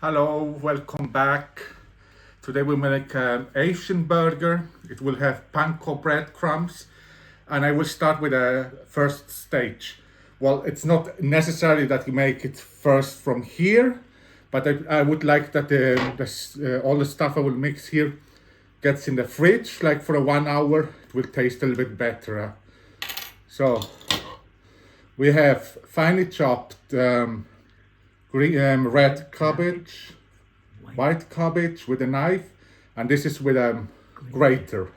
Hello, welcome back. Today we make an Asian burger. It will have PANKO breadcrumbs, and I will start with a first stage. Well, it's not necessary that you make it first from here, but I would like that all the stuff I will mix here gets in the fridge, like for 1 hour. It will taste a little bit better. So we have finely chopped red cabbage, white cabbage with a knife, and this is with a grater,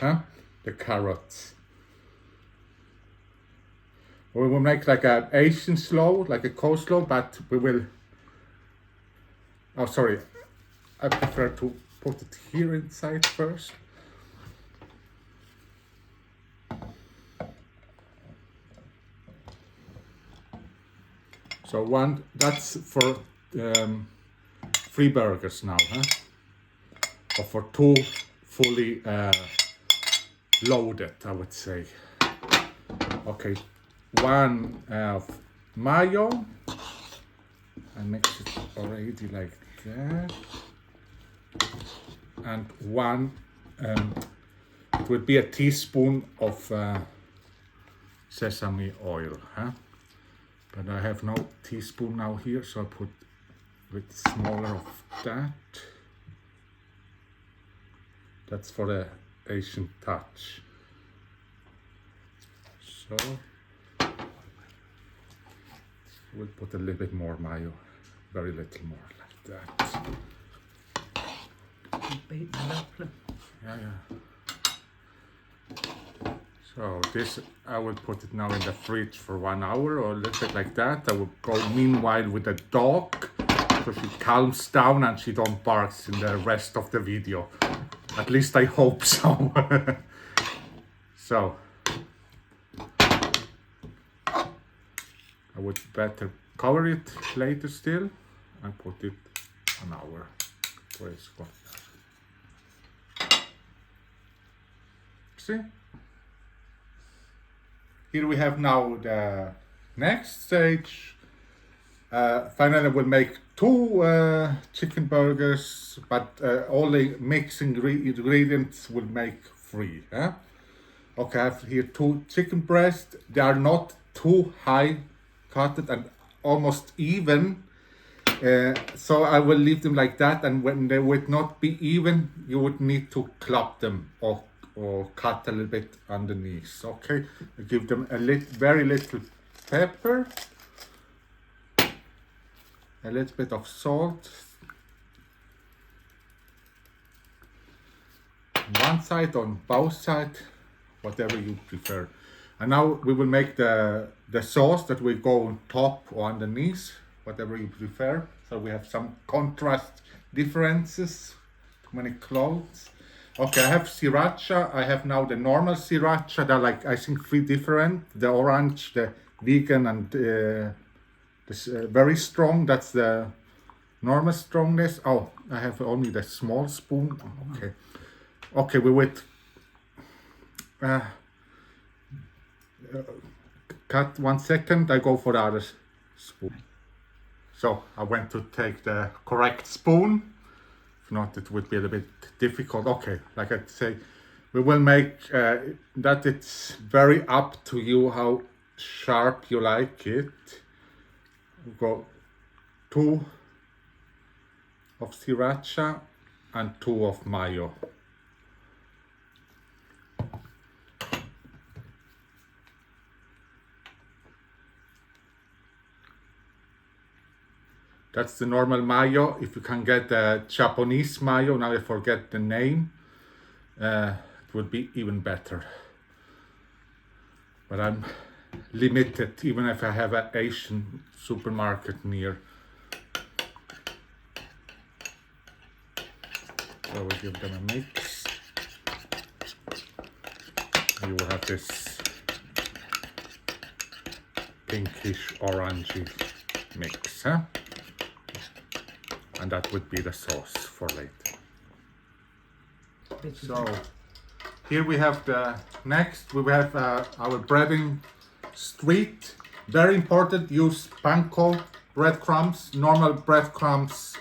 the carrots. We will make like an Asian slaw, like a coleslaw, but we will, oh sorry, I prefer to put it here inside first. So that's for 3 burgers now, or for 2 fully loaded, I would say. Okay, 1 of mayo. I mix it already like that, and 1. It would be a teaspoon of sesame oil, But I have no teaspoon now here, so I put a bit smaller of that. That's for the Asian touch. So we'll put a little bit more mayo, very little more like that. Yeah. So this, I will put it now in the fridge for 1 hour or a little bit like that. I will go meanwhile with the dog, so she calms down and she don't bark in the rest of the video. At least I hope so. So I would better cover it later still and put it 1 hour. Where is it? See? Here we have now the next stage. Finally, we'll make 2 chicken burgers, but all the mixed ingredients will make 3. Okay, I have here 2 chicken breasts. They are not too high cutted and almost even. So I will leave them like that, and when they would not be even, you would need to club them or cut a little bit underneath. Okay, I give them a very little pepper, a little bit of salt, on one side, on both sides, whatever you prefer. And now we will make the sauce that will go on top or underneath, whatever you prefer. So we have some contrast differences, too many clothes. Okay, I have sriracha. I have now the normal sriracha. There are like, I think, 3 different. The orange, the vegan, and this very strong. That's the normal strongness. Oh, I have only the small spoon. Okay. Okay, we wait. Cut 1 second. I go for the other spoon. So I went to take the correct spoon. If not, it would be a little bit difficult. Okay, like I say, we will make that. It's very up to you how sharp you like it. We go 2 of sriracha and 2 of mayo. That's the normal mayo. If you can get the Japanese mayo, now I forget the name, it would be even better. But I'm limited, even if I have an Asian supermarket near. So we give them a mix. You will have this pinkish orangey mix, and that would be the sauce for later. So here we have the next. We have our breading street. Very important. Use PANKO breadcrumbs. Normal breadcrumbs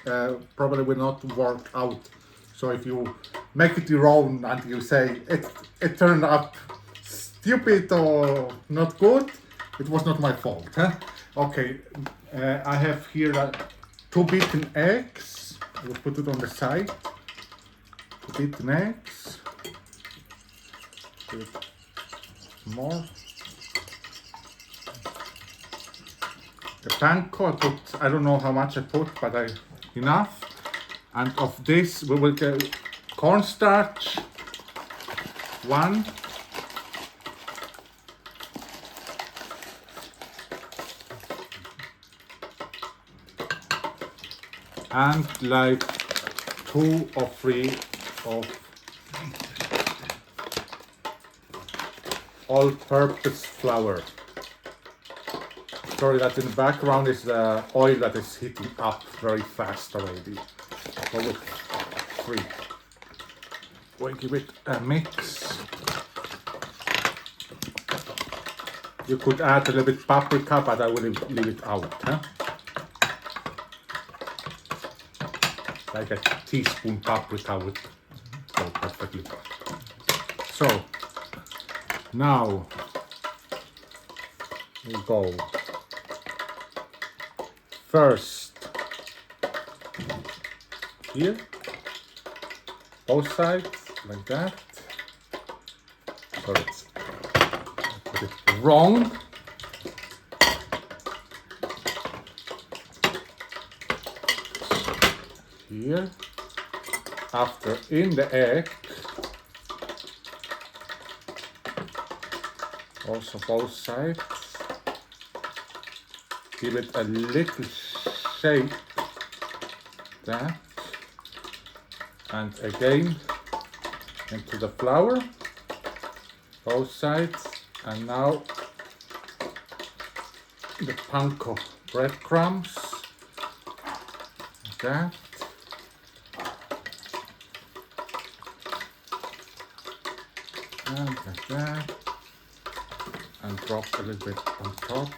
probably will not work out. So if you make it your own and you say it turned up stupid or not good, it was not my fault. Huh? Okay, I have here 2 beaten eggs. I will put it on the side. 2 beaten eggs. More. The panko I don't know how much I put, but enough. And of this we will get cornstarch 1. And like 2 or 3 of all-purpose flour. Sorry that in the background is the oil that is heating up very fast already. Go with 3. We'll give it a mix. You could add a little bit paprika, but I will leave it out. Huh? Like a teaspoon paprika would go perfectly. So now we go first here, both sides like that. So it's put it wrong. Here, after in the egg, also both sides, give it a little shake, that, and again into the flour, both sides, and now the panko breadcrumbs, like that. And like that, and drop a little bit on top.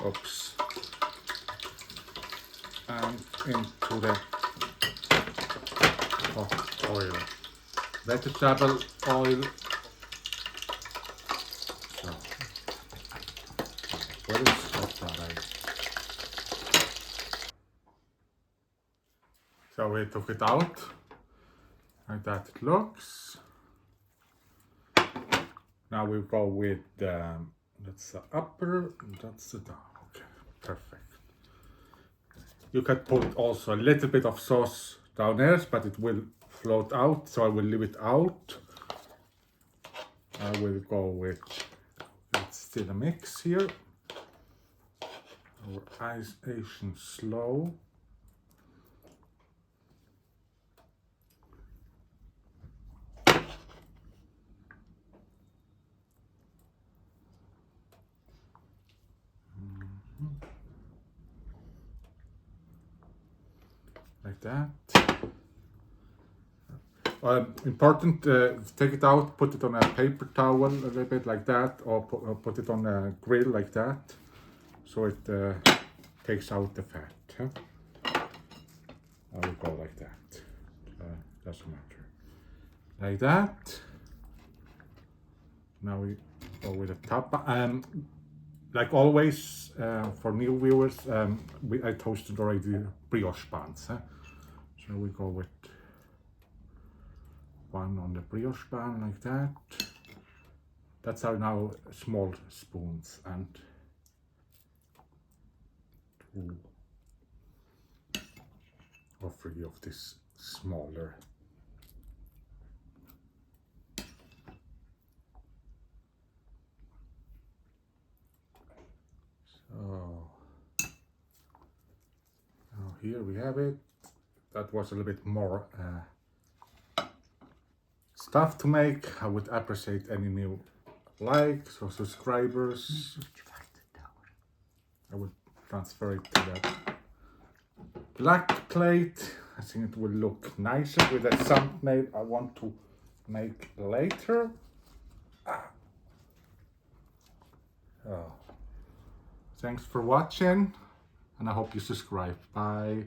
Oops. And into the hot oil. Vegetable oil. So, what is hot oil? So we took it out, like that it looks. Now we go with that's the upper, that's the down. Okay, perfect. You can put also a little bit of sauce down there, but it will float out, so I will leave it out. I will go with, it's still a mix here. Our Asian SLAW. Like that. Important, take it out, put it on a paper towel a little bit like that, or put it on a grill like that, so it takes out the fat. Huh? I will go like that, doesn't matter. Like that. Now we go with the top. Like always, for new viewers, I toasted already brioche buns. Huh? So we go with 1 on the brioche bun like that. That's our now small spoons, and 2 or 3 of this smaller. So now here we have it. That was a little bit more stuff to make. I would appreciate any new likes or subscribers. I will transfer it to that black plate. I think it will look nicer with a thumbnail I want to make later. Thanks for watching, and I hope you subscribe. Bye.